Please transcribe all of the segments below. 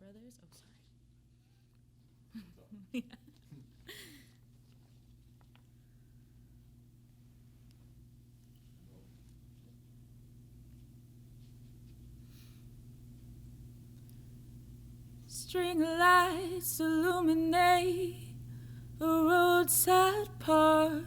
Brothers. Oh, sorry. Yeah. String lights illuminate a roadside park,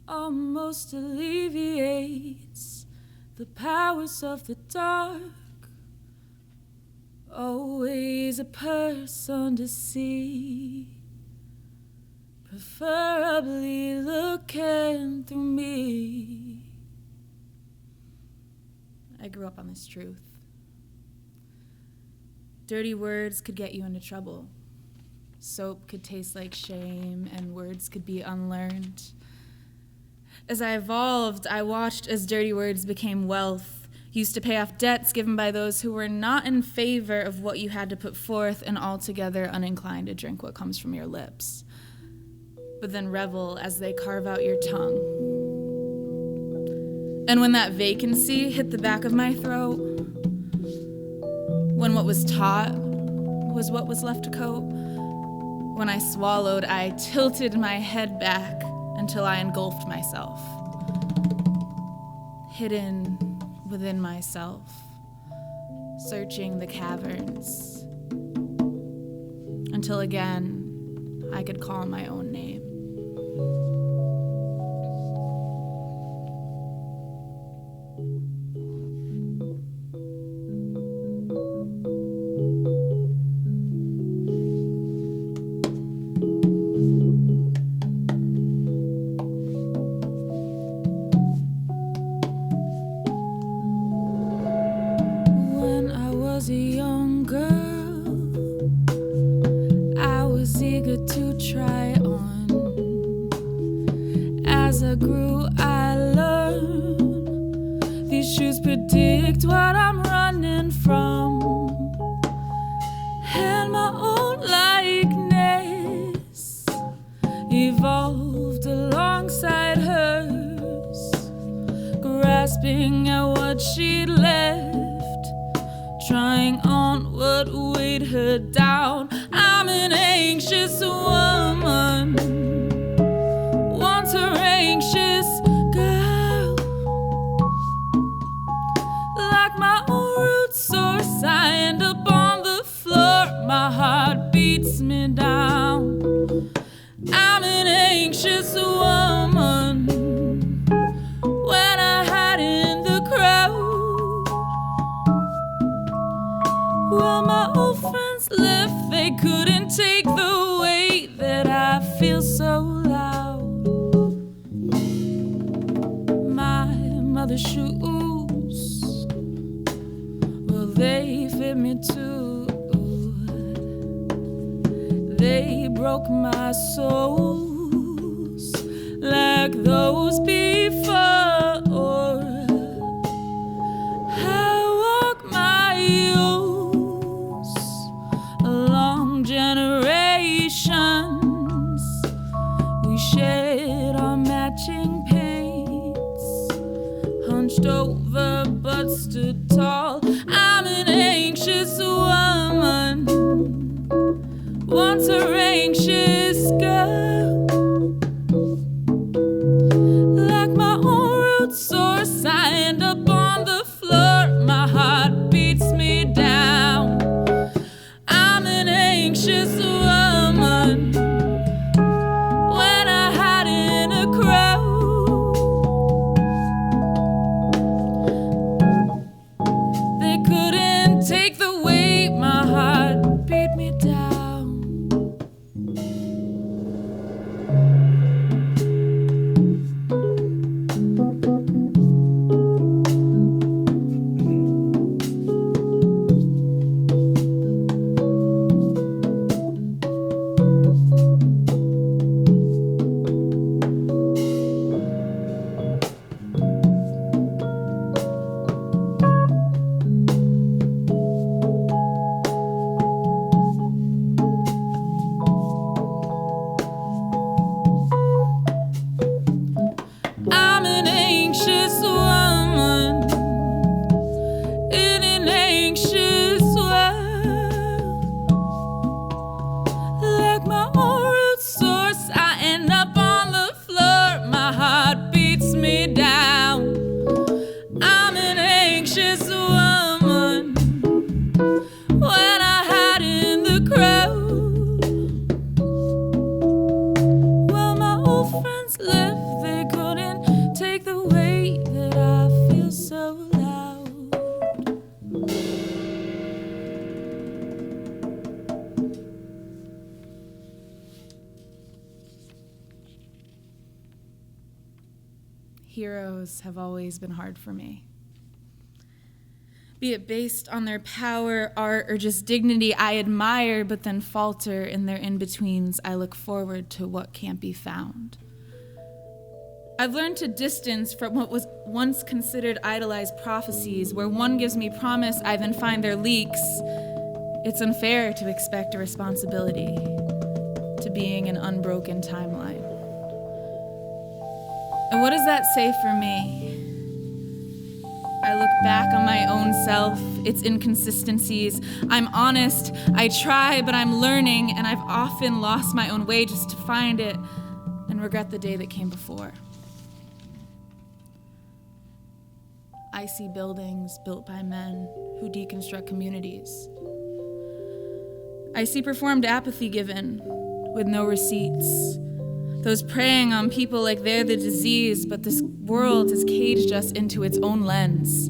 almost alleviates the powers of the dark. Always a person to see, preferably looking through me. I grew up on this truth. Dirty words could get you into trouble. Soap could taste like shame, and words could be unlearned. As I evolved, I watched as dirty words became wealth, used to pay off debts given by those who were not in favor of what you had to put forth and altogether uninclined to drink what comes from your lips. But then revel as they carve out your tongue. And when that vacancy hit the back of my throat, when what was taught was what was left to cope, when I swallowed, I tilted my head back until I engulfed myself, hidden within myself, searching the caverns, until again I could call my own name. As I grew, I learned these shoes predict what I'm running from, and my own likeness evolved alongside hers, grasping at what she'd left, trying on what weighed her down. I'm an anxious woman, once a anxious girl, like my own root source. I end up on the floor, my heart beats me down. I'm an anxious woman when I hide in the crowd. Well, my old friends left, they couldn't take the weight that I feel so loud. The shoes, well, they fit me too. They broke my soles like those before. I walk my use along generations. We shared our matching hunched over but stood tall. I'm an anxious woman, once a anxious girl, like my own root source. I end up on the floor, my heart beats me down. I'm an anxious woman when I hide in a crowd. Take the weight, my heart beat me down. Anxious woman in an anxious Heroes have always been hard for me. Be it based on their power, art, or just dignity, I admire but then falter in their in-betweens. I look forward to what can't be found. I've learned to distance from what was once considered idolized prophecies, where one gives me promise, I then find their leaks. It's unfair to expect a responsibility to being an unbroken timeline. And what does that say for me? I look back on my own self, its inconsistencies. I'm honest, I try, but I'm learning, and I've often lost my own way just to find it and regret the day that came before. I see buildings built by men who deconstruct communities. I see performed apathy given with no receipts. Those preying on people like they're the disease, but this world has caged us into its own lens.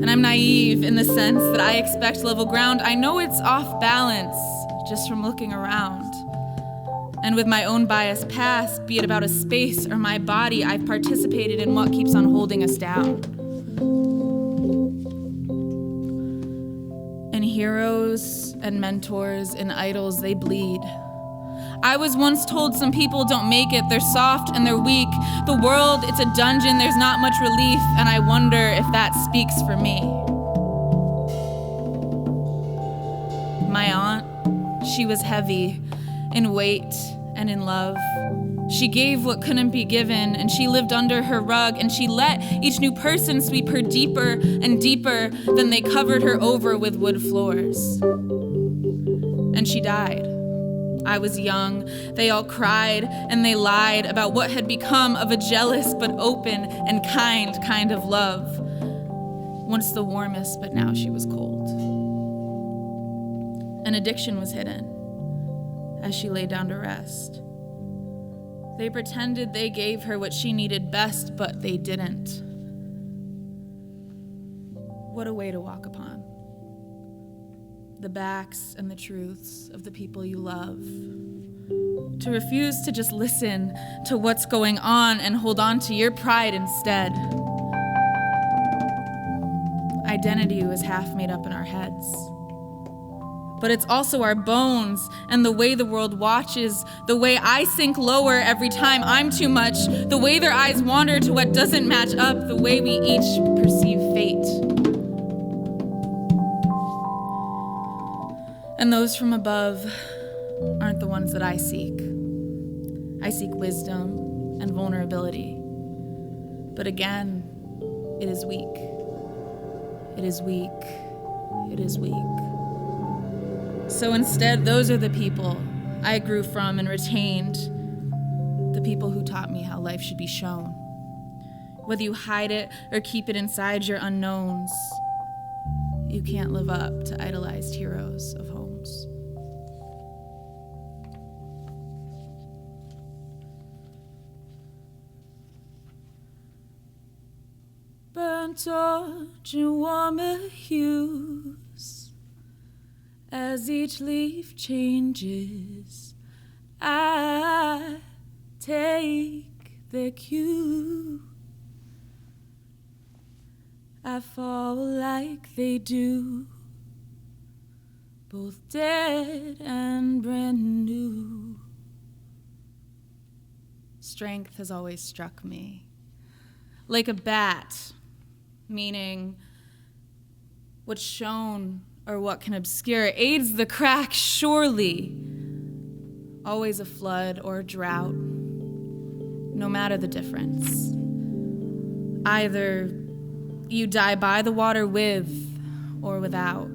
And I'm naive in the sense that I expect level ground. I know it's off balance just from looking around. And with my own bias past, be it about a space or my body, I've participated in what keeps on holding us down. And heroes and mentors and idols, they bleed. I was once told some people don't make it, they're soft and they're weak. The world, it's a dungeon, there's not much relief, and I wonder if that speaks for me. My aunt, she was heavy in weight and in love. She gave what couldn't be given, and she lived under her rug, and she let each new person sweep her deeper and deeper than they covered her over with wood floors. And she died. I was young, they all cried and they lied about what had become of a jealous but open and kind of love. Once the warmest, but now she was cold. An addiction was hidden as she lay down to rest. They pretended they gave her what she needed best, but they didn't. What a way to walk upon the backs and the truths of the people you love. To refuse to just listen to what's going on and hold on to your pride instead. Identity was half made up in our heads. But it's also our bones and the way the world watches, the way I sink lower every time I'm too much, the way their eyes wander to what doesn't match up, the way we each perceive fate. And those from above aren't the ones that I seek. I seek wisdom and vulnerability. But again, it is weak. It is weak. It is weak. So instead, those are the people I grew from and retained, the people who taught me how life should be shown. Whether you hide it or keep it inside your unknowns, you can't live up to idolized heroes of homes. Burnt orange and warmer hues, as each leaf changes, I take the cue. I fall like they do, both dead and brand new. Strength has always struck me like a bat, meaning what's shown or what can obscure aids the crack surely. Always a flood or a drought, no matter the difference. Either you die by the water with or without.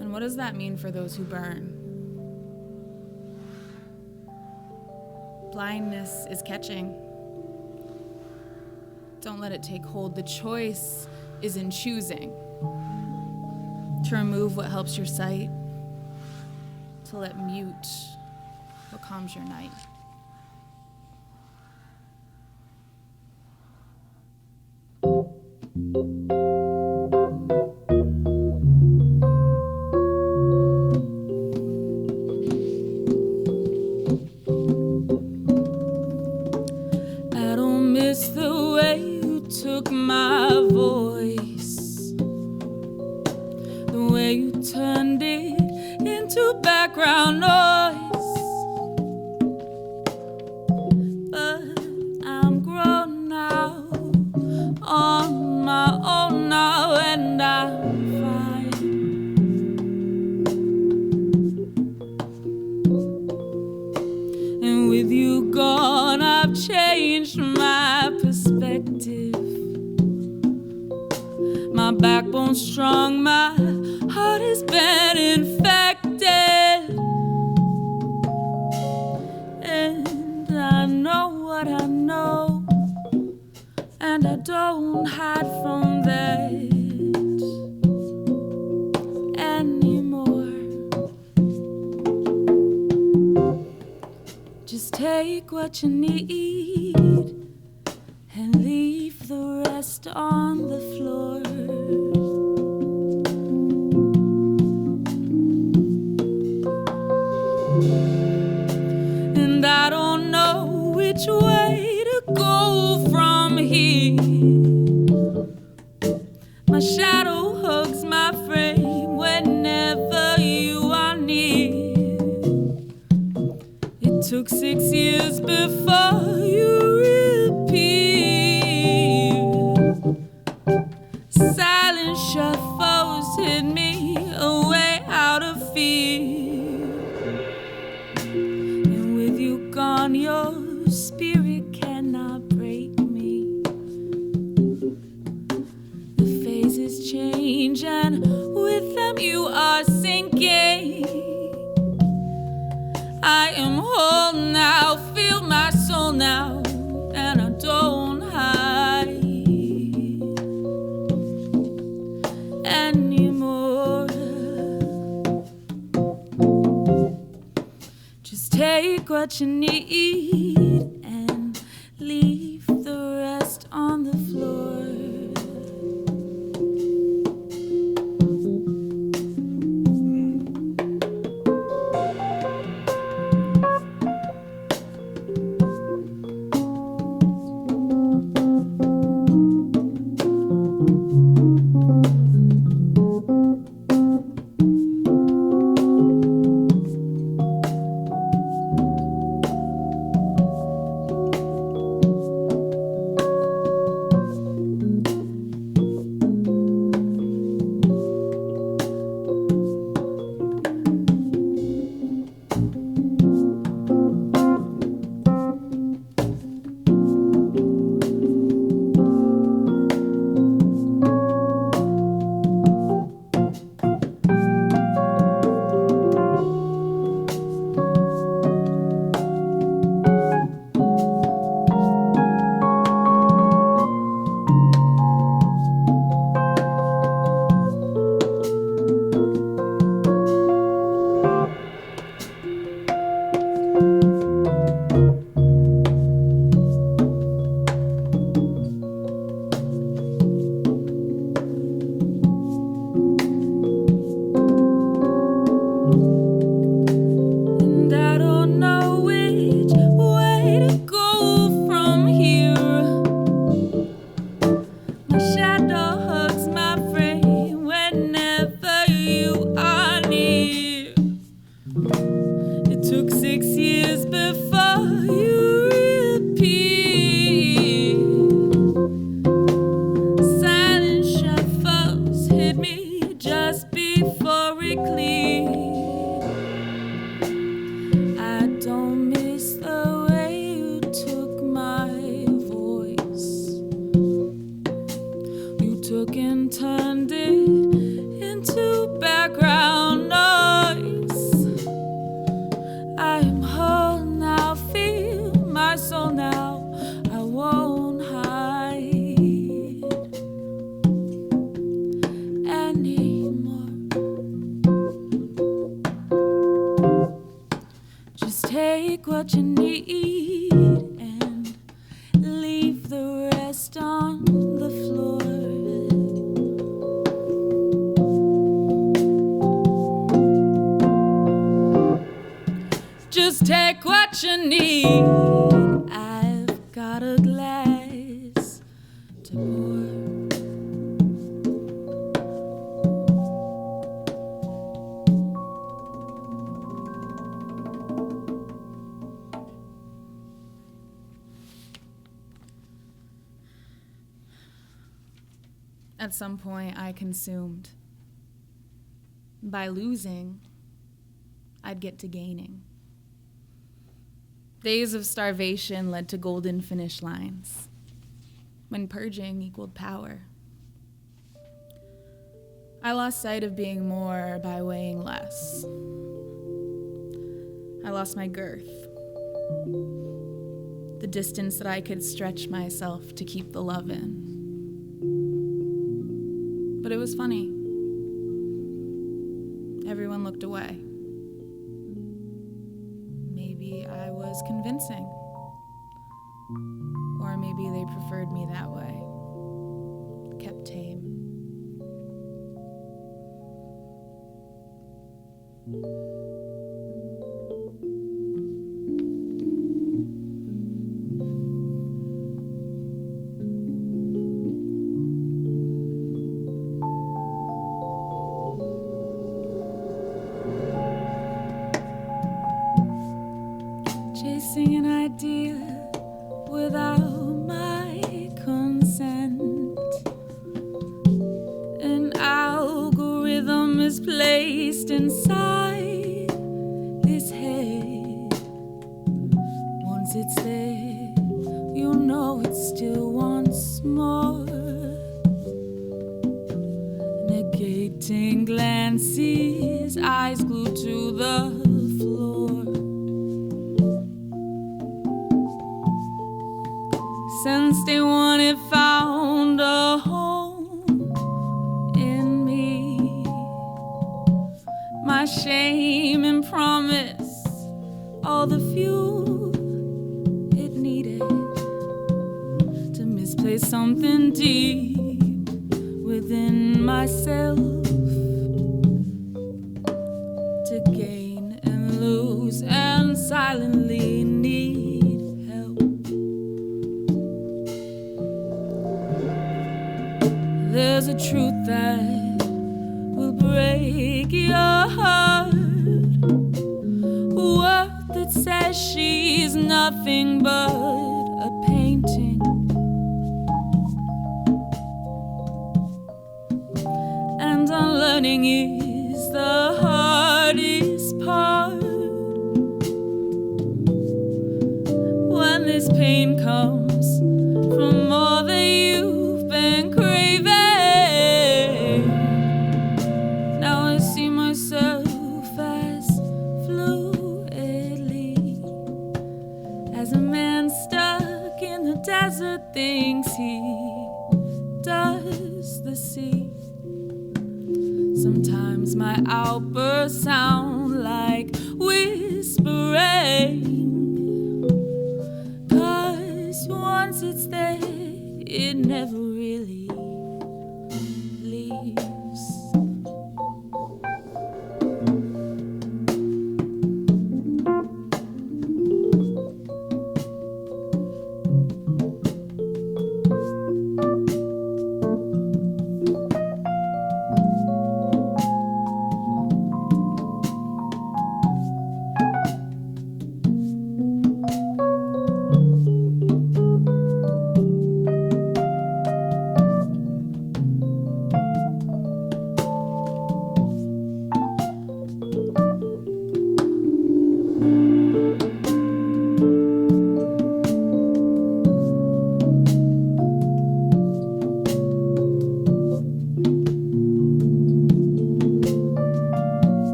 And what does that mean for those who burn? Blindness is catching. Don't let it take hold. The choice is in choosing to remove what helps your sight, to let mute what calms your night. with you gone, I've changed my perspective. My backbone's strong, my heart has been infected. And I know what I know, and I don't hide from that anymore. Just take what you need and leave the rest on the floor. And I don't know which way to go from here. My shadow hugs my frame whenever you are near. It took 6 years before you reappeared. Silent shuffles hit me away out of fear. And with you gone, your spirit cannot break me. The phases change, and with them you are sinking. I am whole now, feel my soul now, and I don't hide anymore. Just take what you need and leave the rest on the floor. Take what you need and leave the rest on the floor. Just take what you need. I've got a glass to pour. At some point, I consumed. By losing, I'd get to gaining. Days of starvation led to golden finish lines, when purging equaled power. I lost sight of being more by weighing less. I lost my girth, the distance that I could stretch myself to keep the love in. But it was funny. Everyone looked away. Maybe I was convincing. Or maybe they preferred me that way. Kept tame. Chasing an idea without my consent. An algorithm is placed inside this head. Once it's there, you know it still wants more. Negating glances, eyes glued to the floor. Since day one, it found a home in me. My shame and promise, all the fuel it needed to misplace something deep within myself, to gain and lose and silently need help. There's a truth that will break your heart, a word that says she's nothing but a painting. And unlearning is the hardest part. When this pain comes from all that you've been craving, now I see myself as fluidly, as a man stuck in the desert thinks he does the sea. Sometimes my outbursts sound like whispering, 'cause once it's there, it never really leaves.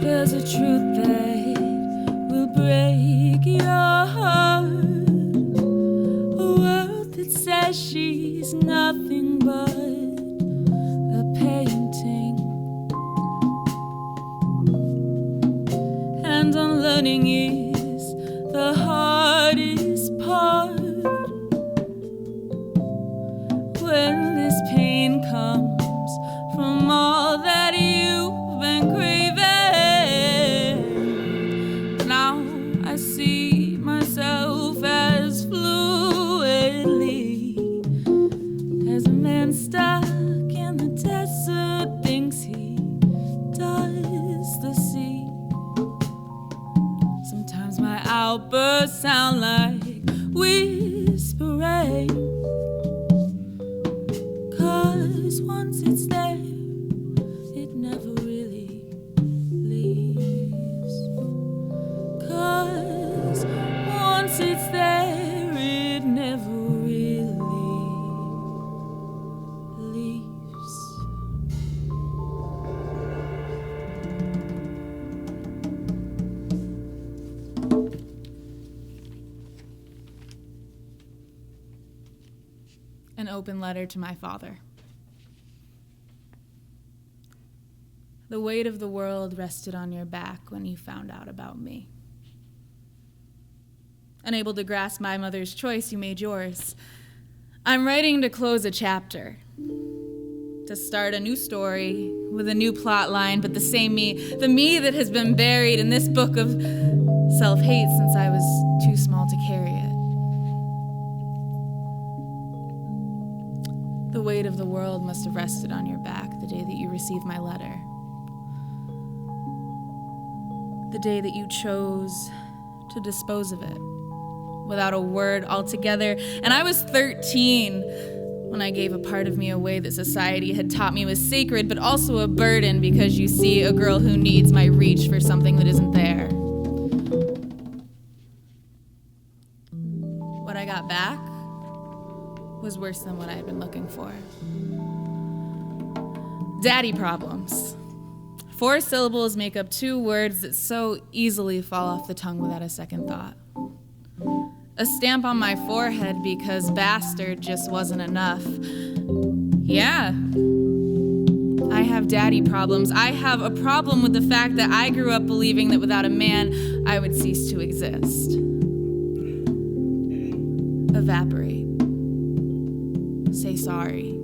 There's a truth that will break your heart, a world that says she's nothing but a painting. And unlearning is the hardest part. When this pain comes from all that you've been craving, now I see myself as fluidly, as a man stuck in the desert thinks he outbursts sound like whispering. 'Cause once it's there, it never really leaves. 'Cause once it's there, it never really leaves. An open letter to my father. The weight of the world rested on your back when you found out about me. Unable to grasp my mother's choice, you made yours. I'm writing to close a chapter, to start a new story with a new plot line, but the same me, the me that has been buried in this book of self-hate since I was too small to carry it. The weight of the world must have rested on your back the day that you received my letter. The day that you chose to dispose of it without a word altogether. And I was 13 when I gave a part of me away that society had taught me was sacred, but also a burden, because you see, a girl who needs might reach for something that isn't there. What I got back was worse than what I had been looking for. Daddy problems. 4 syllables make up 2 words that so easily fall off the tongue without a second thought. A stamp on my forehead because bastard just wasn't enough. Yeah, I have daddy problems. I have a problem with the fact that I grew up believing that without a man, I would cease to exist. Evaporate. Say sorry.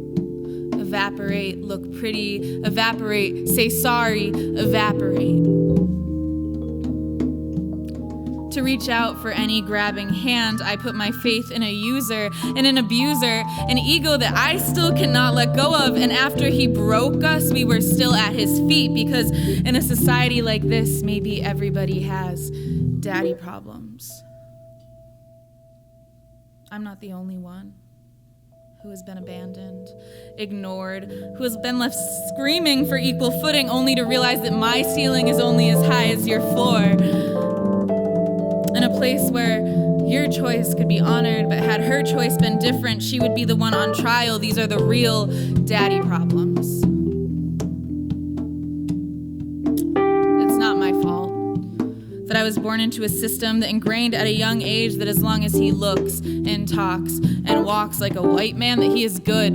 Evaporate, look pretty. Evaporate, say sorry. Evaporate. To reach out for any grabbing hand, I put my faith in a user and an abuser, an ego that I still cannot let go of. And after he broke us, we were still at his feet, because in a society like this, maybe everybody has daddy problems. I'm not the only one who has been abandoned, ignored, who has been left screaming for equal footing, only to realize that my ceiling is only as high as your floor. In a place where your choice could be honored, but had her choice been different, she would be the one on trial. These are the real daddy problems. It's not my fault that I was born into a system that ingrained at a young age that as long as he looks and talks and walks like a white man, that he is good.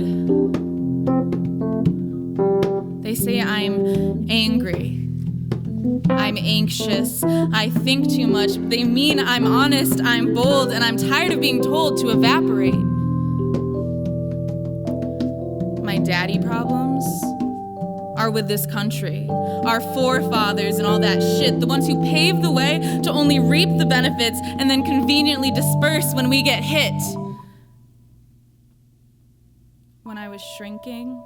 They say I'm angry. I'm anxious, I think too much. They mean I'm honest, I'm bold, and I'm tired of being told to evaporate. My daddy problems are with this country, our forefathers and all that shit, the ones who paved the way to only reap the benefits and then conveniently disperse when we get hit. When I was shrinking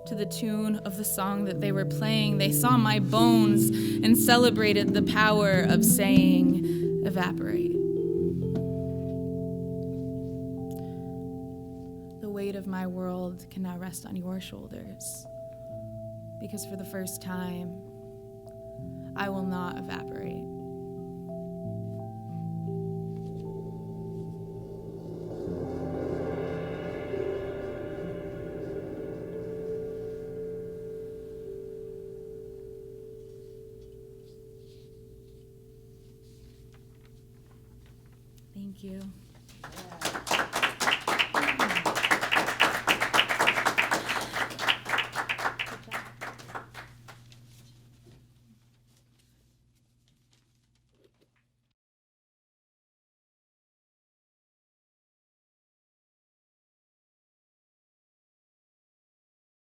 to the tune of the song that they were playing, they saw my bones and celebrated the power of saying, evaporate. The weight of my world can now rest on your shoulders, because for the first time, I will not evaporate. Thank you.